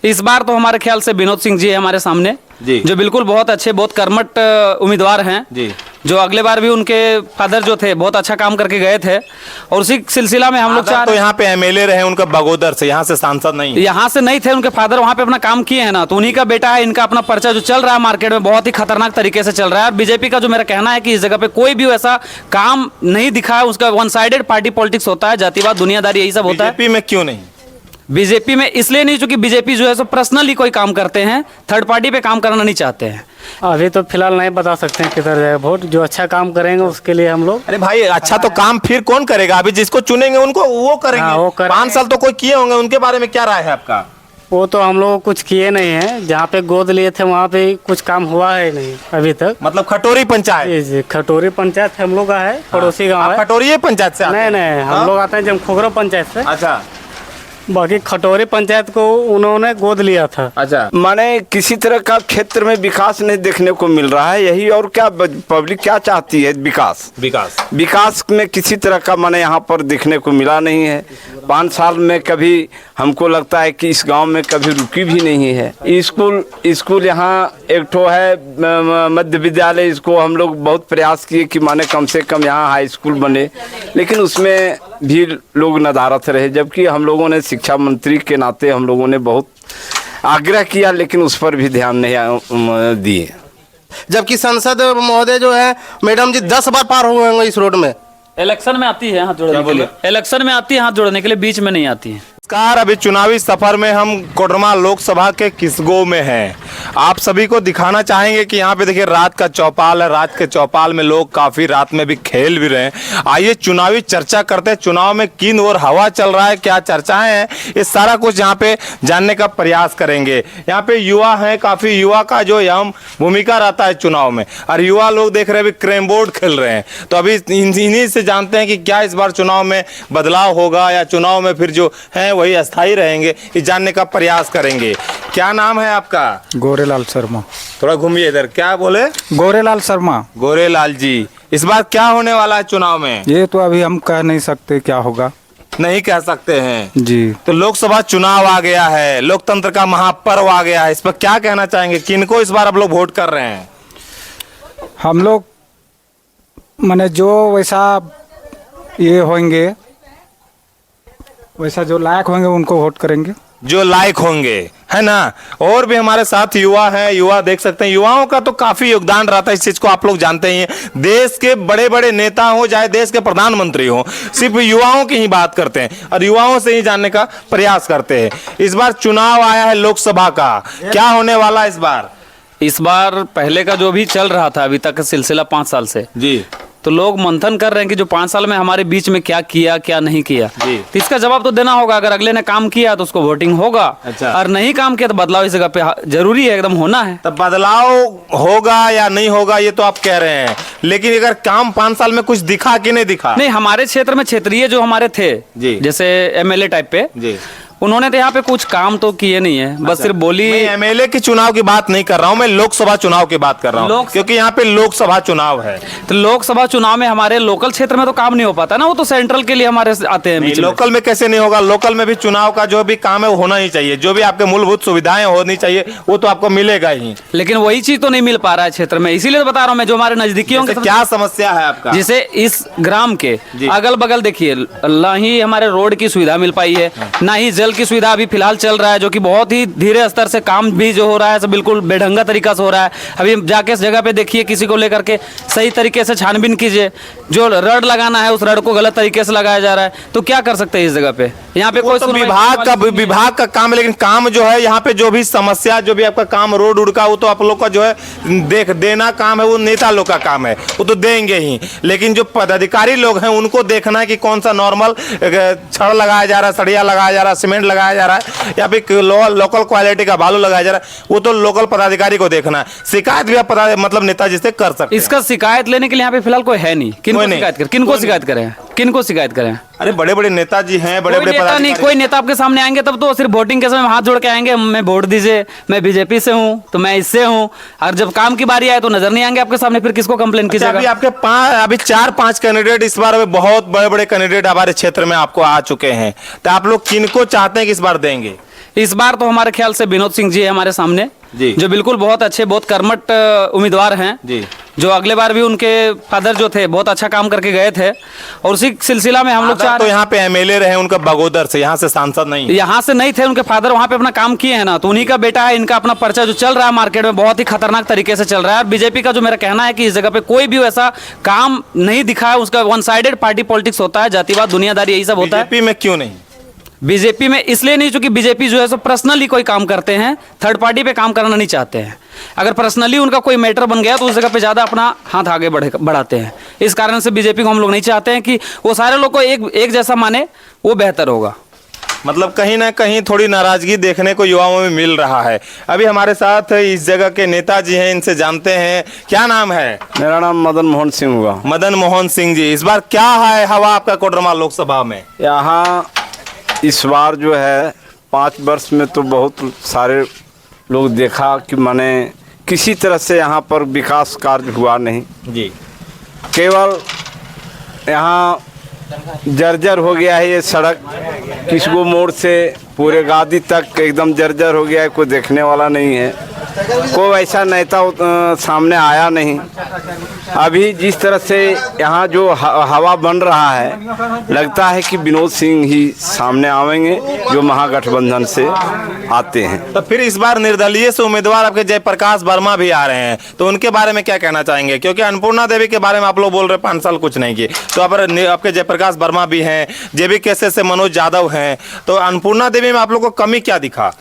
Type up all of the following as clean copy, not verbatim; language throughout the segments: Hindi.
इस बार तो हमारे ख्याल से विनोद सिंह जी है हमारे सामने जी। जो बिल्कुल बहुत अच्छे बहुत कर्मठ उम्मीदवार हैं जी। जो अगले बार भी उनके फादर जो थे बहुत अच्छा काम करके गए थे और उसी सिलसिला में हम लोग चाह तो रहे यहाँ पे एमएलए रहे उनका बगोदर से, यहाँ से सांसद नहीं है। यहाँ से नहीं थे, उनके फादर वहाँ पे अपना काम किए हैं ना, तो उन्हीं का बेटा है। इनका अपना पर्चा जो चल रहा है मार्केट में बहुत ही खतरनाक तरीके से चल रहा है। और बीजेपी का जो मेरा कहना है कि इस जगह पे कोई भी ऐसा काम नहीं दिखा है, उसका वन साइडेड पार्टी पॉलिटिक्स होता है, जातिवाद दुनियादारी यही सब होता है। बीजेपी में क्यों नहीं? बीजेपी में इसलिए नहीं क्योंकि बीजेपी जो है सो पर्सनली कोई काम करते हैं, थर्ड पार्टी पे काम करना नहीं चाहते हैं। अभी तो फिलहाल नहीं बता सकते हैं किधर जाए वोट। जो अच्छा काम करेंगे उसके लिए हम लोग। अरे भाई अच्छा तो काम फिर कौन करेगा? अभी जिसको चुनेंगे उनको वो करेंगे। हाँ, वो करेंगे। 5 साल तो कोई किए होंगे, उनके बारे में क्या राय है आपका? वो तो हम लोग कुछ किए नहीं है। जहाँ पे गोद लिए थे वहाँ पे कुछ काम हुआ है नहीं अभी तक। मतलब खटोरी पंचायत? जी जी, खटोरी पंचायत हम लोग का है, पड़ोसी गाँव आप है। खटोरी पंचायत से आते नहीं हैं? नहीं, हम हाँ? लोग आते हैं जमखोगरा पंचायत से। अच्छा बाकी खटोरी पंचायत को उन्होंने गोद लिया था। अच्छा। माने किसी तरह का क्षेत्र में विकास नहीं देखने को मिल रहा है। यही और क्या पब्लिक क्या चाहती है? विकास में किसी तरह का माने यहाँ पर देखने को मिला नहीं है। 5 साल में कभी हमको लगता है कि इस गांव में कभी रुकी भी नहीं है। स्कूल यहाँ एक ठो है मध्य विद्यालय, इसको हम लोग बहुत प्रयास किए कि माने कम से कम यहाँ हाई स्कूल बने, लेकिन उसमें भी लोग नदारत रहे। जबकि हम लोगों ने शिक्षा मंत्री के नाते हम लोगों ने बहुत आग्रह किया, लेकिन उस पर भी ध्यान नहीं दिए। जबकि सांसद महोदय जो है मैडम जी 10 बार पार हुए होंगे इस रोड में। इलेक्शन में आती है हाथ जोड़ने के लिए, इलेक्शन में आती है हाथ जोड़ने के लिए, बीच में नहीं आती है। नमस्कार, अभी चुनावी सफर में हम कोडरमा लोकसभा के किसगो में हैं। आप सभी को दिखाना चाहेंगे कि यहाँ पे देखिए रात का चौपाल है। रात के चौपाल में लोग काफी रात में भी खेल भी रहे हैं। आइए चुनावी चर्चा करते हैं। चुनाव में किन और हवा चल रहा है, क्या चर्चाएं हैं, ये सारा कुछ यहाँ पे जानने का प्रयास करेंगे। यहाँ पे युवा है, काफी युवा का जो अहम भूमिका रहता है चुनाव में। और युवा लोग देख रहे हैं अभी कैरम बोर्ड खेल रहे हैं। तो अभी इन्हीं से जानते हैं कि क्या इस बार चुनाव में बदलाव होगा या चुनाव में फिर जो है वही अस्थायी रहेंगे, ये जानने का प्रयास करेंगे। क्या नाम है आपका? गोरेलाल शर्मा। थोड़ा घूमिए इधर। क्या बोले? गोरेलाल शर्मा। गोरेलाल जी, इस बार क्या होने वाला है चुनाव में? ये तो अभी हम कह नहीं सकते क्या होगा। नहीं कह सकते हैं जी। तो लोकसभा चुनाव आ गया है, लोकतंत्र का महापर्व आ गया है, इस पर क्या कहना चाहेंगे? किनको इस बार आप लोग वोट कर रहे हैं? हम लोग माने जो वैसा ये होंगे, वैसा जो लायक होंगे उनको वोट करेंगे। जो लायक होंगे, है ना। और भी हमारे साथ युवा हैं, युवा देख सकते हैं। युवाओं का तो काफी योगदान रहता है, इस चीज को आप लोग जानते ही हैं। देश के बड़े बड़े नेता हो चाहे देश के प्रधानमंत्री हो, सिर्फ युवाओं की ही बात करते हैं और युवाओं से ही जानने का प्रयास करते हैं। इस बार चुनाव आया है लोकसभा का, क्या होने वाला है इस बार? इस बार पहले का जो भी चल रहा था अभी तक का सिलसिला 5 साल से जी। तो लोग मंथन कर रहे हैं कि जो 5 साल में हमारे बीच में क्या किया क्या नहीं किया। जी। तो इसका जवाब तो देना होगा। अगर अगले ने काम किया तो उसको वोटिंग होगा। अच्छा। और नहीं काम किया तो बदलाव इस जगह पे जरूरी है, एकदम होना है। तब बदलाव होगा या नहीं होगा ये तो आप कह रहे हैं, लेकिन अगर काम 5 साल में कुछ दिखा कि नहीं दिखा? नहीं, हमारे क्षेत्र में क्षेत्रीय जो हमारे थे जी। जैसे एमएलए टाइप पे जी। उन्होंने तो यहाँ पे कुछ काम तो किए नहीं है, बस सिर्फ बोली। मैं एमएलए के चुनाव की बात नहीं कर रहा हूँ, मैं लोकसभा चुनाव की बात कर रहा हूँ, क्योंकि यहाँ पे लोकसभा चुनाव है। तो लोकसभा चुनाव में हमारे लोकल क्षेत्र में तो काम नहीं हो पाता ना, वो तो सेंट्रल के लिए हमारे आते हैं बीच में। लोकल में कैसे नहीं होगा? लोकल में भी चुनाव का जो भी काम है वो होना ही चाहिए। जो भी आपके मूलभूत सुविधाएं होनी चाहिए वो तो आपको मिलेगा ही, लेकिन वही चीज तो नहीं मिल पा रहा है क्षेत्र में। इसीलिए तो बता रहा हूँ मैं, जो हमारे नजदीकियों के क्या समस्या है आपका? जिसे इस ग्राम के अगल बगल देखिए, ना ही हमारे रोड की सुविधा मिल पाई है, ना ही जल की सुविधा अभी फिलहाल चल रहा है, जो कि बहुत ही धीरे स्तर से काम भी जो हो रहा है सब बिल्कुल बेढंगा तरीका से हो रहा है। अभी जाके इस जगह पे देखिए, किसी को लेकर के सही तरीके से छानबीन कीजिए। जो रड लगाना है उस रड को गलत तरीके से लगाया जा रहा है, तो क्या कर सकते हैं इस जगह पे? यहाँ पे कोई तो विभाग का काम है, लेकिन काम जो है यहाँ पे जो भी समस्या, जो भी आपका काम रोड उड़ का, वो तो आप लोग का जो है देना काम है, वो नेता लोग का काम है, वो तो देंगे ही। लेकिन जो पदाधिकारी लोग हैं उनको देखना है कि कौन सा नॉर्मल छड़ लगाया जा रहा है, सरिया लगाया जा रहा है, सीमेंट लगाया जा रहा है, या फिर लोकल क्वालिटी का बालू लगाया जा रहा है, वो तो लोकल पदाधिकारी को देखना है। शिकायत भी आप मतलब नेताजी से कर सकते हैं। इसका शिकायत लेने के लिए यहाँ पे फिलहाल कोई है नहीं। किनको शिकायत करें? किनको शिकायत करें? अरे बड़े बड़े नेताजी हैं, बड़े बड़े नेता नहीं, कोई नेता आपके सामने आएंगे तब तो सिर्फ वोटिंग के समय हाथ जोड़ के आएंगे, मैं वोट दीजिए, मैं बीजेपी से हूँ तो मैं इससे हूँ। और जब काम की बारी आए तो नजर नहीं आएंगे आपके सामने, फिर किसको कंप्लेन कीजिएगा? अभी आपके अभी 4-5 कैंडिडेट इस बार बहुत बड़े बड़े कैंडिडेट हमारे क्षेत्र में आपको आ चुके हैं, तो आप लोग किनको चाहते हैं कि इस बार देंगे? इस बार तो हमारे ख्याल से विनोद सिंह जी है हमारे सामने जी। जो बिल्कुल बहुत अच्छे, बहुत कर्मठ उम्मीदवार हैं जी। जो अगले बार भी उनके फादर जो थे बहुत अच्छा काम करके गए थे, और उसी सिलसिला में हम लोग चाह तो रहे यहाँ पे एमएलए रहे उनका बगोदर से, यहाँ से सांसद नहीं। यहाँ से नहीं थे, उनके फादर वहाँ पे अपना काम किए हैं ना, तो उन्हीं का बेटा है। इनका अपना पर्चा जो चल रहा है मार्केट में बहुत ही खतरनाक तरीके से चल रहा है। और बीजेपी का जो मेरा कहना है कि इस जगह पे कोई भी वैसा काम नहीं दिखा है, उसका वन साइडेड पार्टी पॉलिटिक्स होता है, जातिवाद, दुनियादारी, यही सब होता है। बीजेपी में क्यों नहीं? बीजेपी में इसलिए नहीं क्योंकि बीजेपी जो है सो पर्सनली कोई काम करते हैं, थर्ड पार्टी पे काम करना नहीं चाहते हैं। अगर पर्सनली उनका कोई मैटर बन गया तो उस जगह पे ज़्यादा अपना हाथ आगे बढ़ाते हैं। इस कारण से बीजेपी को हम लोग नहीं चाहते हैं कि वो सारे लोग को एक जैसा माने, वो बेहतर होगा। मतलब कहीं ना कहीं थोड़ी नाराजगी देखने को युवाओं में मिल रहा है। अभी हमारे साथ इस जगह के नेताजी हैं, इनसे जानते हैं। क्या नाम है? मेरा नाम मदन मोहन सिंह हुआ। मदन मोहन सिंह जी, इस बार क्या है हवा आपका कोडरमा लोकसभा में? यहाँ इस बार जो है 5 वर्ष में तो बहुत सारे लोग देखा कि माने किसी तरह से यहाँ पर विकास कार्य हुआ नहीं जी। केवल यहाँ जर्जर हो गया है ये सड़क, किसको मोड़ से पूरे गादी तक एकदम जर्जर हो गया है, कोई देखने वाला नहीं है, कोई ऐसा नेता सामने आया नहीं। अभी जिस तरह से यहाँ जो हवा बन रहा है, लगता है कि विनोद सिंह ही सामने आवेंगे जो महागठबंधन से आते हैं। तो फिर इस बार निर्दलीय से उम्मीदवार आपके जयप्रकाश वर्मा भी आ रहे हैं, तो उनके बारे में क्या कहना चाहेंगे? क्योंकि अन्नपूर्णा देवी के बारे में आप लोग बोल रहे हैं 5 साल कुछ नहीं किए, तो आपके जयप्रकाश वर्मा भी हैं, जेबी कैसे से मनोज यादव हैं, तो अन्नपूर्णा देवी में आप लोग को कमी क्या दिखा?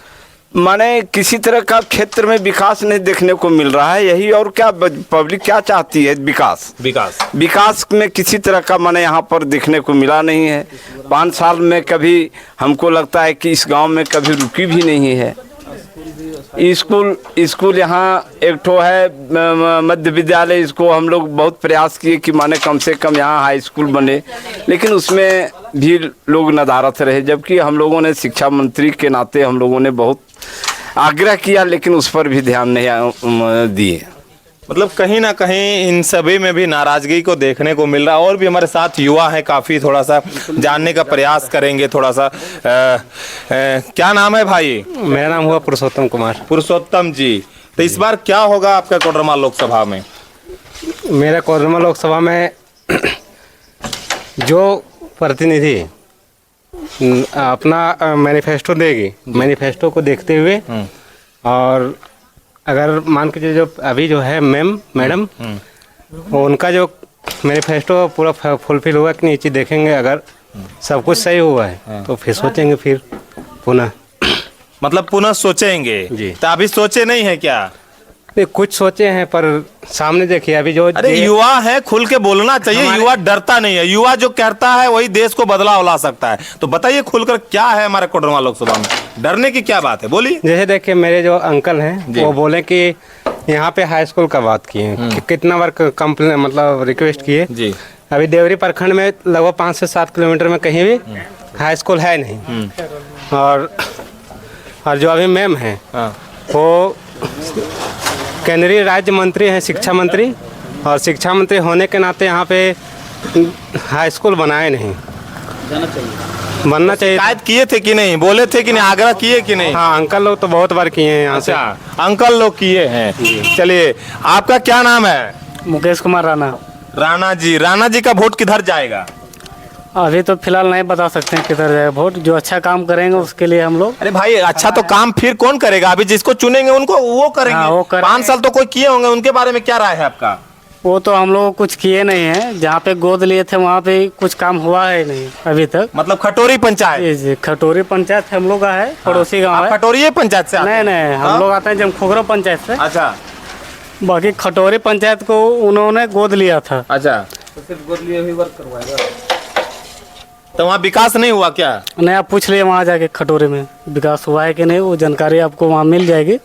माने किसी तरह का क्षेत्र में विकास नहीं देखने को मिल रहा है, यही और क्या पब्लिक क्या चाहती है? विकास में किसी तरह का माने यहाँ पर देखने को मिला नहीं है। 5 साल में कभी हमको लगता है कि इस गांव में कभी रुकी भी नहीं है। स्कूल यहाँ एक ठो है मध्य विद्यालय, इसको हम लोग बहुत प्रयास किए कि माने कम से कम यहाँ हाई स्कूल बने, लेकिन उसमें भी लोग नदारत रहे। जबकि हम लोगों ने शिक्षा मंत्री के नाते हम लोगों ने बहुत आग्रह किया, लेकिन उस पर भी ध्यान नहीं दिए। मतलब कहीं ना कहीं इन सभी में भी नाराजगी को देखने को मिल रहा है। और भी हमारे साथ युवा हैं, काफ़ी थोड़ा सा जानने का प्रयास करेंगे थोड़ा सा। क्या नाम है भाई? मेरा नाम हुआ पुरुषोत्तम कुमार। पुरुषोत्तम जी, तो इस बार क्या होगा आपका कोडरमा लोकसभा में? मेरा कोडरमा लोकसभा में जो प्रतिनिधि अपना मैनिफेस्टो देगी, मैनिफेस्टो को देखते हुए, और अगर मान के जो अभी जो है मैडम उनका जो मैनिफेस्टो पूरा फुलफिल हुआ कि नहीं, चीज़ देखेंगे। अगर सब कुछ सही हुआ है तो फिर सोचेंगे, फिर पुनः मतलब पुनः सोचेंगे जी। तो अभी सोचे नहीं है क्या? कुछ सोचे हैं पर सामने देखिए अभी जो अरे युवा है, खुल के बोलना चाहिए। युवा डरता नहीं है, युवा जो कहता है वही देश को बदलाव ला सकता है। तो बताइए खुलकर क्या है हमारे कोडरमा लोकसभा में, डरने की क्या बात है? बोलिए। जैसे देखिए मेरे जो अंकल हैं वो बोले कि यहाँ पे हाई स्कूल का बात किए कि कितना बार कंप्लेन मतलब रिक्वेस्ट किए जी। अभी देवरी प्रखंड में लगभग 5 से 7 किलोमीटर में कहीं भी हाई स्कूल है नहीं। और जो अभी मैम है वो केंद्रीय राज्य मंत्री हैं, शिक्षा मंत्री, और शिक्षा मंत्री होने के नाते यहाँ पे हाई स्कूल बनाए नहीं, बनना चाहिए। शिकायत किए थे कि नहीं, बोले थे कि नहीं, आग्रह किए कि नहीं? हाँ अंकल लोग तो बहुत बार किए हैं यहाँ से। अंकल लोग किए हैं। चलिए, आपका क्या नाम है? मुकेश कुमार राणा। राणा जी का वोट किधर जाएगा? अभी तो फिलहाल नहीं बता सकते हैं किधर जाएगा वोट। जो अच्छा काम करेंगे उसके लिए हम लोग। अरे भाई, अच्छा तो काम फिर कौन करेगा? अभी जिसको चुनेंगे उनको वो करेंगे। हाँ, वो करेंगे। 5 साल तो कोई किए होंगे, उनके बारे में क्या राय है आपका? वो तो हम लोग कुछ किए नहीं है, जहाँ पे गोद लिए थे वहाँ पे कुछ काम हुआ है नहीं अभी तक। मतलब खटोरी पंचायत? जी, खटोरी पंचायत हम लोग का है, पड़ोसी गाँव है। खटोरी पंचायत से? नहीं, हम लोग आते हैं जमखोगरा पंचायत से। अच्छा। बाकी खटोरी पंचायत को उन्होंने गोद लिया था। अच्छा, तो सिर्फ गोद लिए हुई वर्क करवाएगा, तो वहाँ विकास नहीं हुआ क्या? नहीं, आप पूछ लिए वहाँ जाके खटोरी में विकास हुआ है कि नहीं, वो जानकारी आपको वहाँ मिल जाएगी।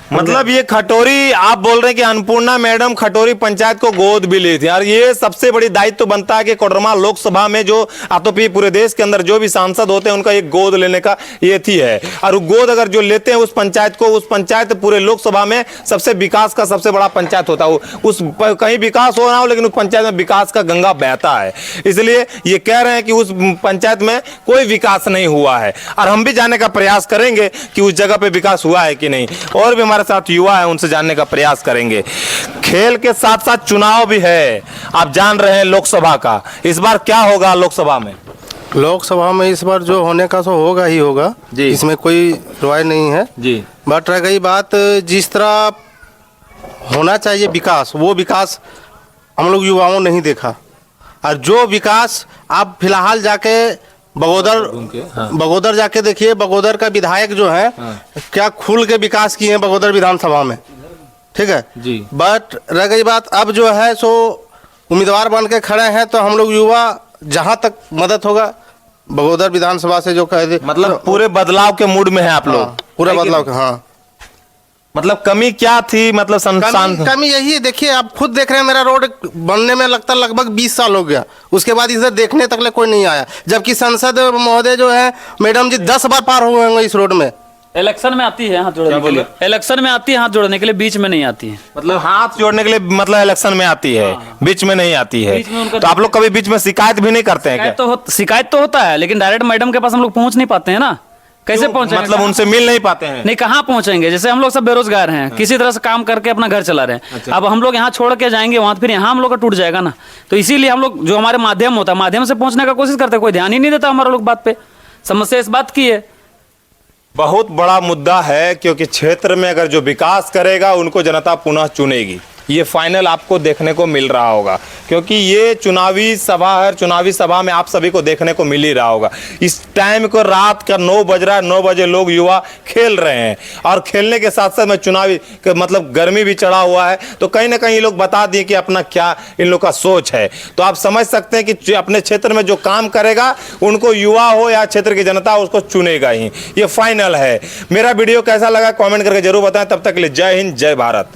मतलब ये खटोरी, आप बोल रहे हैं कि अन्नपूर्णा मैडम खटोरी पंचायत को गोद भी ली थी, और ये सबसे बड़ी दायित्व तो बनता है कि कोडरमा लोकसभा में जो आतोपी पूरे देश के अंदर जो भी सांसद होते हैं उनका एक गोद लेने का ये थी है, और वो गोद अगर जो लेते हैं उस पंचायत को, उस पंचायत पूरे लोकसभा में सबसे विकास का सबसे बड़ा पंचायत होता है। उस कहीं विकास हो रहा हो लेकिन उस पंचायत में विकास का गंगा बहता है, इसलिए ये कह रहे हैं कि उस पंचायत में कोई विकास नहीं हुआ है, और हम भी जानने का प्रयास करेंगे कि उस जगह पे विकास हुआ है कि नहीं। और भी हमारे साथ युवा है, उनसे जानने का प्रयास करेंगे। खेल के साथ साथ चुनाव भी है, आप जान रहे हैं लोकसभा का, इस बार क्या होगा लोकसभा में? लोकसभा में इस बार जो होने का सो होगा ही होगा जी। इसमें कोई राय नहीं है जी। बट रह गई बात, जिस तरह होना चाहिए विकास, वो विकास हम लोग युवाओं ने नहीं देखा। और जो विकास आप फिलहाल जाके बगोदर जाके देखिए, बगोदर का विधायक जो है क्या खुल के विकास किए हैं बगोदर विधानसभा में, ठीक है जी। बट रह गई बात, अब जो है सो उम्मीदवार बन के खड़े हैं, तो हम लोग युवा जहां तक मदद होगा बगोदर विधानसभा से जो कह दे, मतलब पूरे बदलाव के मूड में है आप लोग? पूरा बदलाव का, हाँ। मतलब कमी क्या थी, मतलब कमी यही है, देखिए आप खुद देख रहे हैं, मेरा रोड बनने में लगता लगभग 20 साल हो गया, उसके बाद इधर देखने तक ले कोई नहीं आया, जबकि सांसद महोदय जो है मैडम जी 10 बार पार हुए होंगे इस रोड में। इलेक्शन में आती है हाथ जोड़ने के लिए, इलेक्शन में आती है हाथ जोड़ने के लिए, बीच में नहीं आती है। मतलब हाथ जोड़ने के लिए मतलब इलेक्शन में आती है, बीच में नहीं आती है। बीच में उनका तो आप लोग कभी बीच में शिकायत भी नहीं करते हैं क्या? शिकायत तो होता है, लेकिन डायरेक्ट मैडम के पास हम लोग पहुंच नहीं पाते हैं ना। कैसे पहुंचेंगे? मतलब उनसे मिल नहीं पाते हैं? नहीं, कहाँ पहुंचेंगे? जैसे हम लोग सब बेरोजगार हैं, किसी तरह से काम करके अपना घर चला रहे हैं। अब हम लोग यहाँ छोड़ के जाएंगे वहां, फिर यहाँ हम लोग का टूट जाएगा ना। तो इसीलिए हम लोग जो हमारे माध्यम होता है, माध्यम से पहुंचने का कोशिश करते हैं, कोई ध्यान ही नहीं देता हमारा लोग बात पे। समस्या इस बात की है। बहुत बड़ा मुद्दा है, क्योंकि क्षेत्र में अगर जो विकास करेगा उनको जनता पुनः चुनेगी, ये फाइनल आपको देखने को मिल रहा होगा, क्योंकि ये चुनावी सभा है। चुनावी सभा में आप सभी को देखने को मिल ही रहा होगा। इस टाइम को रात का 9 बज रहा है, 9 बजे लोग युवा खेल रहे हैं, और खेलने के साथ साथ में चुनावी मतलब गर्मी भी चढ़ा हुआ है, तो कहीं ना कहीं ये लोग बता दिए कि अपना क्या इन लोग का सोच है। तो आप समझ सकते हैं कि अपने क्षेत्र में जो काम करेगा उनको युवा हो या क्षेत्र की जनता उसको चुनेगा ही, ये फाइनल है। मेरा वीडियो कैसा लगा कॉमेंट करके जरूर बताएं। तब तक के लिए जय हिंद, जय भारत।